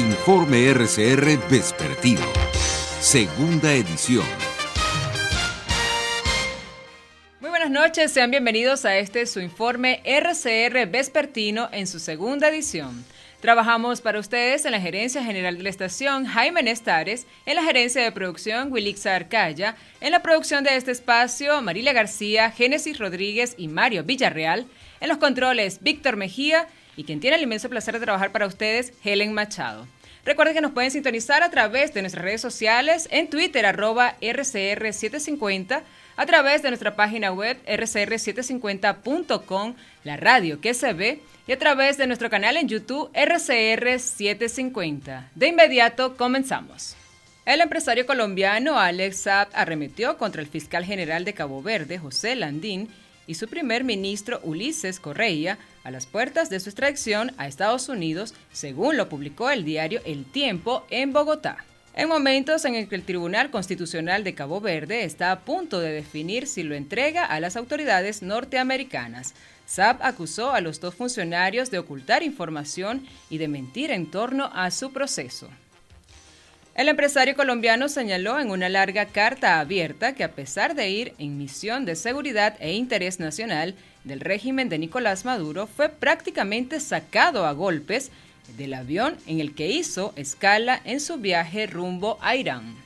Informe RCR Vespertino, segunda edición. Muy buenas noches, sean bienvenidos a su informe RCR Vespertino en su segunda edición. Trabajamos para ustedes en la Gerencia General de la Estación, Jaime Nestares, en la Gerencia de Producción, Wilixa Arcaya, en la producción de este espacio, Marilia García, Génesis Rodríguez y Mario Villarreal, en los controles, Víctor Mejía, y quien tiene el inmenso placer de trabajar para ustedes, Helen Machado. Recuerden que nos pueden sintonizar a través de nuestras redes sociales, en Twitter, @RCR750, a través de nuestra página web, rcr750.com, la radio que se ve, y a través de nuestro canal en YouTube, RCR750. De inmediato, comenzamos. El empresario colombiano Alex Saab arremetió contra el fiscal general de Cabo Verde, José Landín, y su primer ministro Ulises Correia a las puertas de su extradición a Estados Unidos, según lo publicó el diario El Tiempo en Bogotá. En momentos en el que el Tribunal Constitucional de Cabo Verde está a punto de definir si lo entrega a las autoridades norteamericanas, Saab acusó a los dos funcionarios de ocultar información y de mentir en torno a su proceso. El empresario colombiano señaló en una larga carta abierta que a pesar de ir en misión de seguridad e interés nacional del régimen de Nicolás Maduro, fue prácticamente sacado a golpes del avión en el que hizo escala en su viaje rumbo a Irán.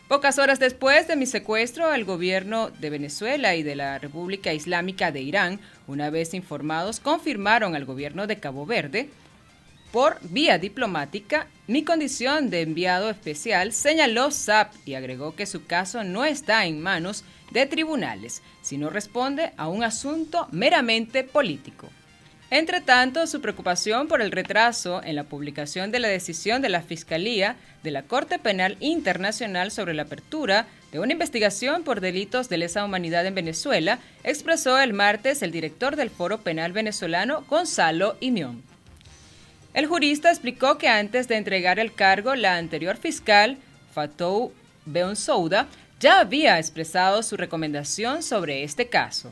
Pocas horas después de mi secuestro, el gobierno de Venezuela y de la República Islámica de Irán, una vez informados, confirmaron al gobierno de Cabo Verde por vía diplomática mi condición de enviado especial, señaló Saab, y agregó que su caso no está en manos de tribunales, sino responde a un asunto meramente político. Entre tanto, su preocupación por el retraso en la publicación de la decisión de la Fiscalía de la Corte Penal Internacional sobre la apertura de una investigación por delitos de lesa humanidad en Venezuela, expresó el martes el director del Foro Penal venezolano, Gonzalo Imión. El jurista explicó que antes de entregar el cargo, la anterior fiscal, Fatou Bensouda, ya había expresado su recomendación sobre este caso.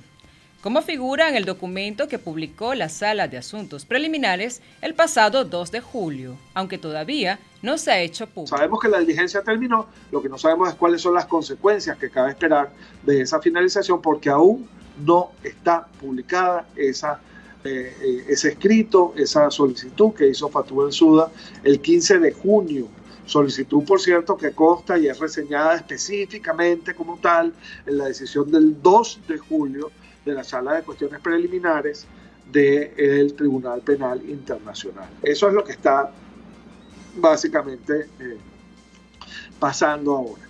Como figura en el documento que publicó la Sala de Asuntos Preliminares el pasado 2 de julio, aunque todavía no se ha hecho público. Sabemos que la diligencia terminó, lo que no sabemos es cuáles son las consecuencias que cabe esperar de esa finalización, porque aún no está publicada ese escrito, esa solicitud que hizo Fatou Bensouda el 15 de junio. Solicitud, por cierto, que consta y es reseñada específicamente como tal en la decisión del 2 de julio de la Sala de Cuestiones Preliminares del Tribunal Penal Internacional. Eso es lo que está básicamente pasando ahora.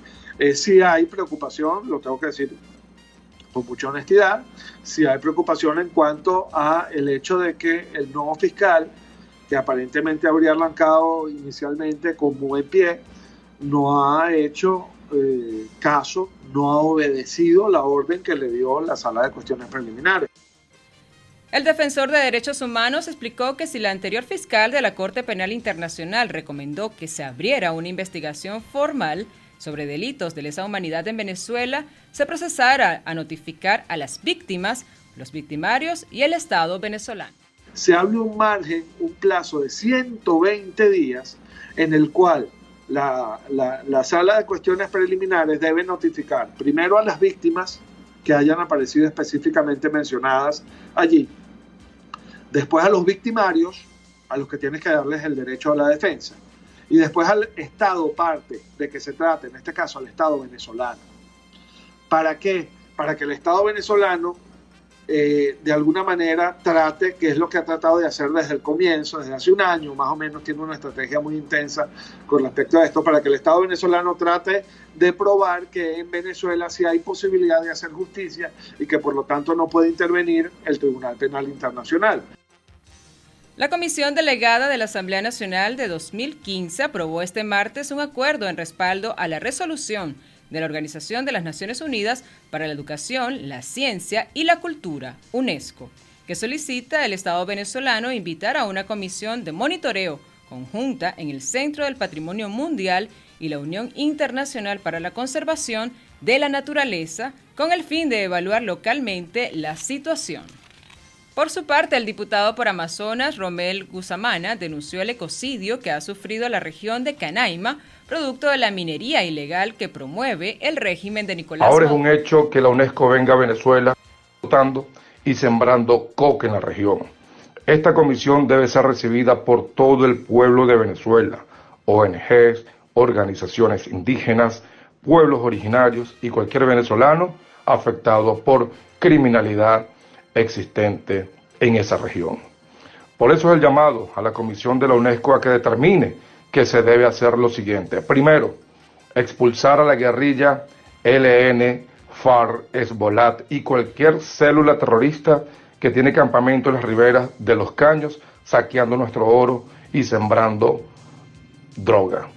Sí hay preocupación, lo tengo que decir con mucha honestidad, sí hay preocupación en cuanto a el hecho de que el nuevo fiscal, que aparentemente habría arrancado inicialmente con buen pie, no ha hecho caso, no ha obedecido la orden que le dio la Sala de Cuestiones Preliminares. El defensor de derechos humanos explicó que si la anterior fiscal de la Corte Penal Internacional recomendó que se abriera una investigación formal sobre delitos de lesa humanidad en Venezuela, se procesara a notificar a las víctimas, los victimarios y el Estado venezolano. Se abre un margen, un plazo de 120 días en el cual la Sala de Cuestiones Preliminares debe notificar primero a las víctimas que hayan aparecido específicamente mencionadas allí, después a los victimarios, a los que tienes que darles el derecho a la defensa, y después al Estado parte de que se trate, en este caso al Estado venezolano. ¿Para qué? Para que el Estado venezolano de alguna manera trate, que es lo que ha tratado de hacer desde el comienzo, desde hace un año más o menos, tiene una estrategia muy intensa con respecto a esto, para que el Estado venezolano trate de probar que en Venezuela sí hay posibilidad de hacer justicia y que por lo tanto no puede intervenir el Tribunal Penal Internacional. La Comisión Delegada de la Asamblea Nacional de 2015 aprobó este martes un acuerdo en respaldo a la resolución de la Organización de las Naciones Unidas para la Educación, la Ciencia y la Cultura, UNESCO, que solicita al Estado venezolano invitar a una comisión de monitoreo conjunta en el Centro del Patrimonio Mundial y la Unión Internacional para la Conservación de la Naturaleza, con el fin de evaluar localmente la situación. Por su parte, el diputado por Amazonas, Romel Guzamana, denunció el ecocidio que ha sufrido la región de Canaima, producto de la minería ilegal que promueve el régimen de Nicolás Ahora Maduro. es un hecho que la UNESCO venga a Venezuela votando y sembrando coca en la región. Esta comisión debe ser recibida por todo el pueblo de Venezuela, ONGs, organizaciones indígenas, pueblos originarios y cualquier venezolano afectado por criminalidad existente en esa región. Por eso es el llamado a la Comisión de la UNESCO a que determine que se debe hacer lo siguiente. Primero, expulsar a la guerrilla ELN, FARC, Hezbollah y cualquier célula terrorista que tiene campamento en las riberas de los caños, saqueando nuestro oro y sembrando droga.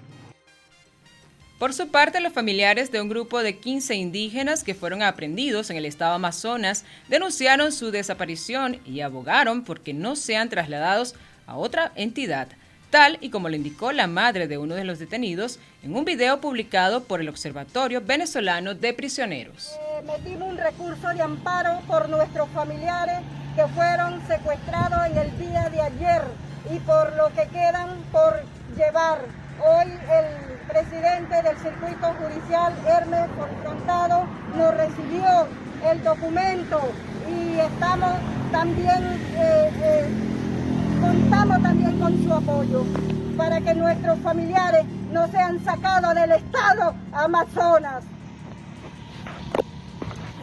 Por su parte, los familiares de un grupo de 15 indígenas que fueron aprehendidos en el estado Amazonas denunciaron su desaparición y abogaron por que no sean trasladados a otra entidad, tal y como lo indicó la madre de uno de los detenidos en un video publicado por el Observatorio Venezolano de Prisioneros. Metimos un recurso de amparo por nuestros familiares que fueron secuestrados en el día de ayer y por lo que quedan por llevar. Hoy el presidente del circuito judicial, Hermes Confrontado, nos recibió el documento y estamos también, contamos también con su apoyo para que nuestros familiares no sean sacados del estado Amazonas.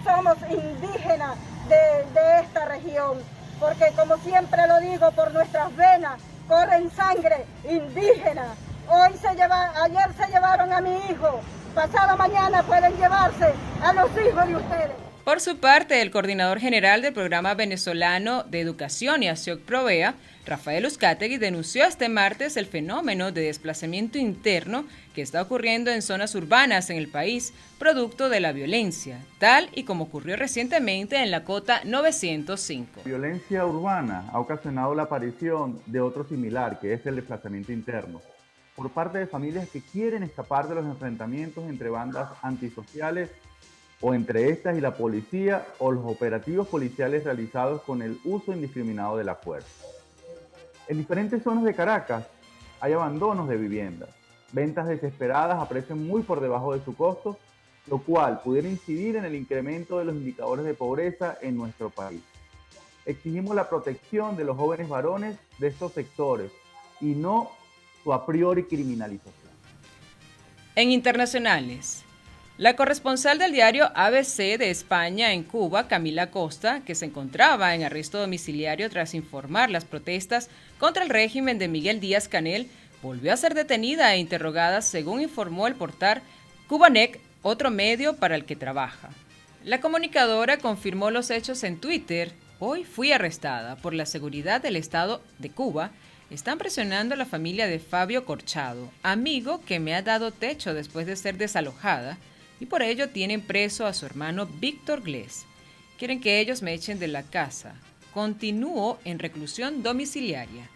Somos indígenas de esta región, porque como siempre lo digo, por nuestras venas corren sangre indígena. Ayer se llevaron a mi hijo, pasado mañana pueden llevarse a los hijos de ustedes. Por su parte, el coordinador general del Programa Venezolano de Educación y ASIOC Provea, Rafael Uzcategui, denunció este martes el fenómeno de desplazamiento interno que está ocurriendo en zonas urbanas en el país, producto de la violencia, tal y como ocurrió recientemente en la cota 905. La violencia urbana ha ocasionado la aparición de otro similar, que es el desplazamiento interno, por parte de familias que quieren escapar de los enfrentamientos entre bandas antisociales o entre estas y la policía o los operativos policiales realizados con el uso indiscriminado de la fuerza. En diferentes zonas de Caracas hay abandonos de viviendas, ventas desesperadas a precios muy por debajo de su costo, lo cual pudiera incidir en el incremento de los indicadores de pobreza en nuestro país. Exigimos la protección de los jóvenes varones de estos sectores y no su a priori criminalización. En internacionales, la corresponsal del diario ABC de España en Cuba, Camila Costa, que se encontraba en arresto domiciliario tras informar las protestas contra el régimen de Miguel Díaz-Canel, volvió a ser detenida e interrogada, según informó el portal Cubanec, otro medio para el que trabaja. La comunicadora confirmó los hechos en Twitter. Hoy fui arrestada por la seguridad del Estado de Cuba. Están presionando a la familia de Fabio Corchado, amigo que me ha dado techo después de ser desalojada, y por ello tienen preso a su hermano Víctor Glés. Quieren que ellos me echen de la casa. Continúo en reclusión domiciliaria.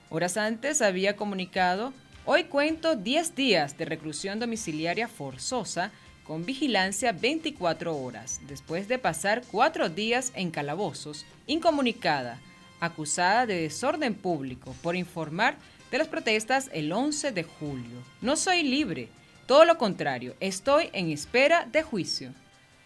Horas antes había comunicado: hoy cuento 10 días de reclusión domiciliaria forzosa con vigilancia 24 horas, después de pasar 4 días en calabozos, incomunicada, acusada de desorden público por informar de las protestas el 11 de julio. No soy libre, todo lo contrario, estoy en espera de juicio.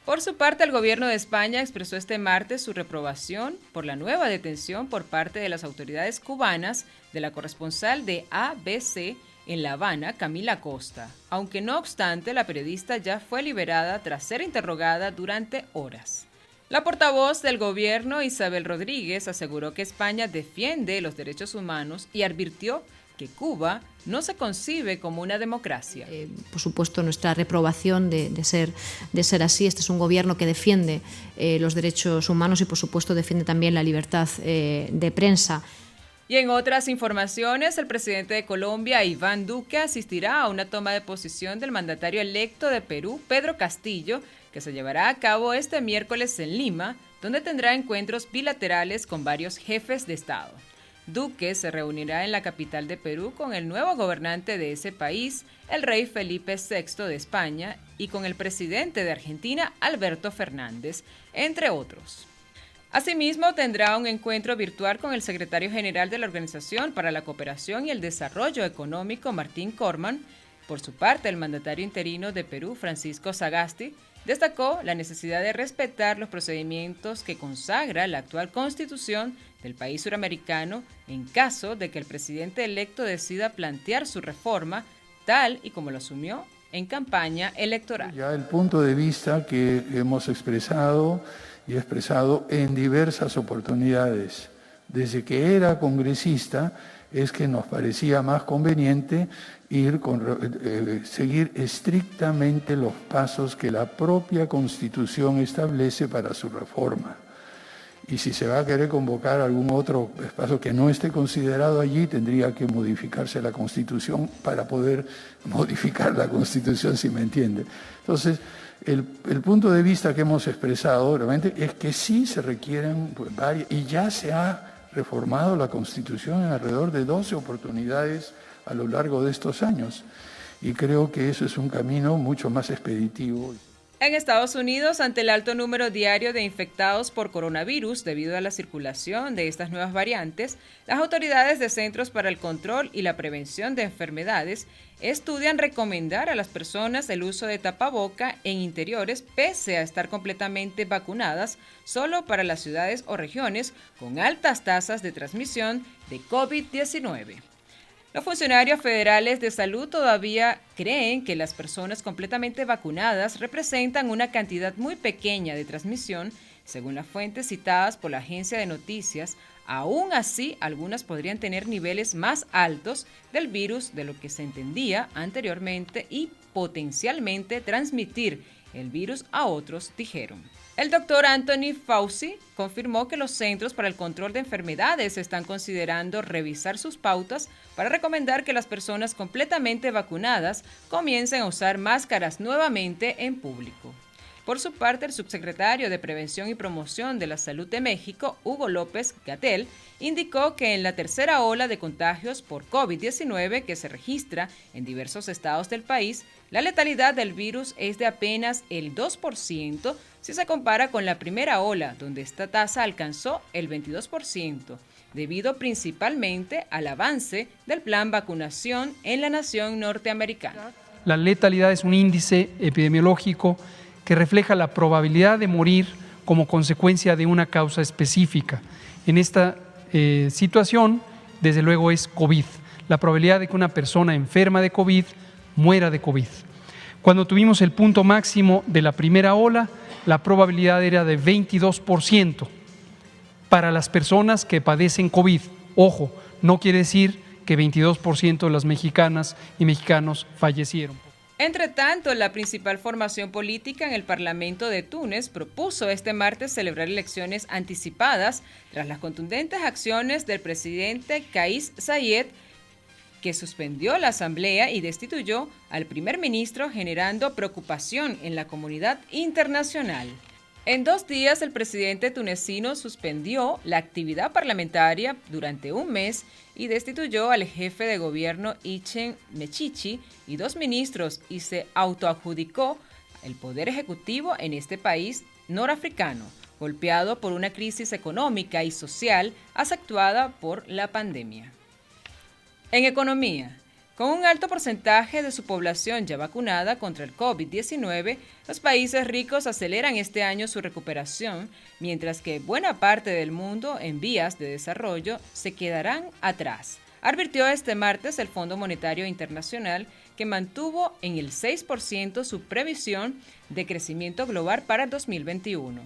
Por su parte, el gobierno de España expresó este martes su reprobación por la nueva detención por parte de las autoridades cubanas de la corresponsal de ABC en La Habana, Camila Costa, aunque no obstante la periodista ya fue liberada tras ser interrogada durante horas. La portavoz del gobierno, Isabel Rodríguez, aseguró que España defiende los derechos humanos y advirtió que Cuba no se concibe como una democracia. Por supuesto, nuestra reprobación de ser así. Este es un gobierno que defiende los derechos humanos y, por supuesto, defiende también la libertad de prensa. Y en otras informaciones, el presidente de Colombia, Iván Duque, asistirá a una toma de posición del mandatario electo de Perú, Pedro Castillo, que se llevará a cabo este miércoles en Lima, donde tendrá encuentros bilaterales con varios jefes de Estado. Duque se reunirá en la capital de Perú con el nuevo gobernante de ese país, el rey Felipe VI de España, y con el presidente de Argentina, Alberto Fernández, entre otros. Asimismo, tendrá un encuentro virtual con el secretario general de la Organización para la Cooperación y el Desarrollo Económico, Martín Corman. Por su parte, el mandatario interino de Perú, Francisco Sagasti, destacó la necesidad de respetar los procedimientos que consagra la actual constitución del país suramericano en caso de que el presidente electo decida plantear su reforma tal y como lo asumió en campaña electoral. Ya el punto de vista que hemos expresado y expresado en diversas oportunidades desde que era congresista es que nos parecía más conveniente seguir estrictamente los pasos que la propia Constitución establece para su reforma. Y si se va a querer convocar algún otro espacio que no esté considerado allí, tendría que modificarse la Constitución para poder modificar la Constitución, si me entiende. Entonces, el punto de vista que hemos expresado realmente es que sí se requieren varias, y ya se ha reformado la Constitución en alrededor de 12 oportunidades a lo largo de estos años. Y creo que eso es un camino mucho más expeditivo. En Estados Unidos, ante el alto número diario de infectados por coronavirus debido a la circulación de estas nuevas variantes, las autoridades de Centros para el Control y la Prevención de Enfermedades estudian recomendar a las personas el uso de tapaboca en interiores pese a estar completamente vacunadas solo para las ciudades o regiones con altas tasas de transmisión de COVID-19. Los funcionarios federales de salud todavía creen que las personas completamente vacunadas representan una cantidad muy pequeña de transmisión, según las fuentes citadas por la agencia de noticias. Aún así, algunas podrían tener niveles más altos del virus de lo que se entendía anteriormente y potencialmente transmitir el virus a otros, dijeron. El doctor Anthony Fauci confirmó que los Centros para el Control de Enfermedades están considerando revisar sus pautas para recomendar que las personas completamente vacunadas comiencen a usar máscaras nuevamente en público. Por su parte, el subsecretario de Prevención y Promoción de la Salud de México, Hugo López-Gatell, indicó que en la tercera ola de contagios por COVID-19 que se registra en diversos estados del país, la letalidad del virus es de apenas el 2% si se compara con la primera ola, donde esta tasa alcanzó el 22%, debido principalmente al avance del plan vacunación en la nación norteamericana. La letalidad es un índice epidemiológico que refleja la probabilidad de morir como consecuencia de una causa específica. En esta situación, desde luego, es COVID. La probabilidad de que una persona enferma de COVID muera de COVID. Cuando tuvimos el punto máximo de la primera ola, la probabilidad era de 22% para las personas que padecen COVID. Ojo, no quiere decir que 22% de las mexicanas y mexicanos fallecieron. Entre tanto, la principal formación política en el Parlamento de Túnez propuso este martes celebrar elecciones anticipadas tras las contundentes acciones del presidente Kais Saied, que suspendió la asamblea y destituyó al primer ministro, generando preocupación en la comunidad internacional. En 2 días, el presidente tunecino suspendió la actividad parlamentaria durante un mes y destituyó al jefe de gobierno Hichem Mechichi y 2 ministros y se autoadjudicó el poder ejecutivo en este país norafricano, golpeado por una crisis económica y social acentuada por la pandemia. En economía, con un alto porcentaje de su población ya vacunada contra el COVID-19, los países ricos aceleran este año su recuperación, mientras que buena parte del mundo en vías de desarrollo se quedarán atrás, advirtió este martes el Fondo Monetario Internacional, que mantuvo en el 6% su previsión de crecimiento global para el 2021.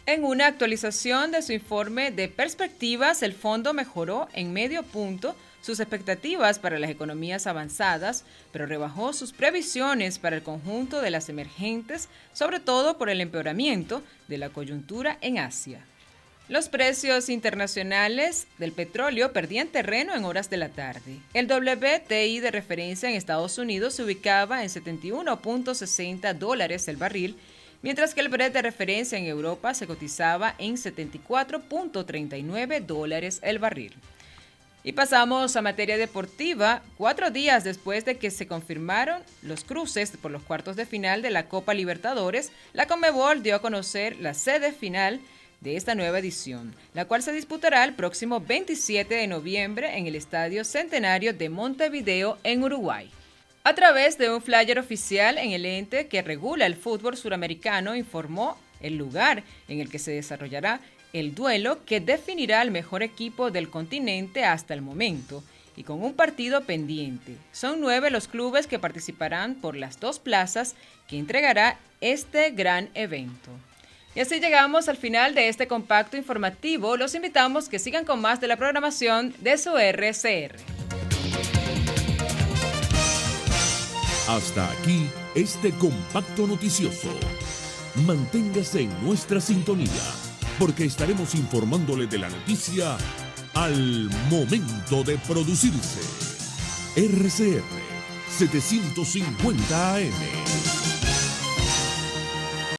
En una actualización de su informe de perspectivas, el fondo mejoró en medio punto sus expectativas para las economías avanzadas, pero rebajó sus previsiones para el conjunto de las emergentes, sobre todo por el empeoramiento de la coyuntura en Asia. Los precios internacionales del petróleo perdían terreno en horas de la tarde. El WTI de referencia en Estados Unidos se ubicaba en $71.60 el barril, mientras que el Brent de referencia en Europa se cotizaba en $74.39 el barril. Y pasamos a materia deportiva. 4 días después de que se confirmaron los cruces por los cuartos de final de la Copa Libertadores, la Conmebol dio a conocer la sede final de esta nueva edición, la cual se disputará el próximo 27 de noviembre en el Estadio Centenario de Montevideo, en Uruguay. A través de un flyer oficial en el ente que regula el fútbol suramericano, informó el lugar en el que se desarrollará el duelo que definirá el mejor equipo del continente hasta el momento, y con un partido pendiente. Son 9 los clubes que participarán por las 2 plazas que entregará este gran evento. Y así llegamos al final de este compacto informativo. Los invitamos que sigan con más de la programación de su RCR. Hasta aquí este compacto noticioso. Manténgase en nuestra sintonía, porque estaremos informándole de la noticia al momento de producirse. RCR 750 AM.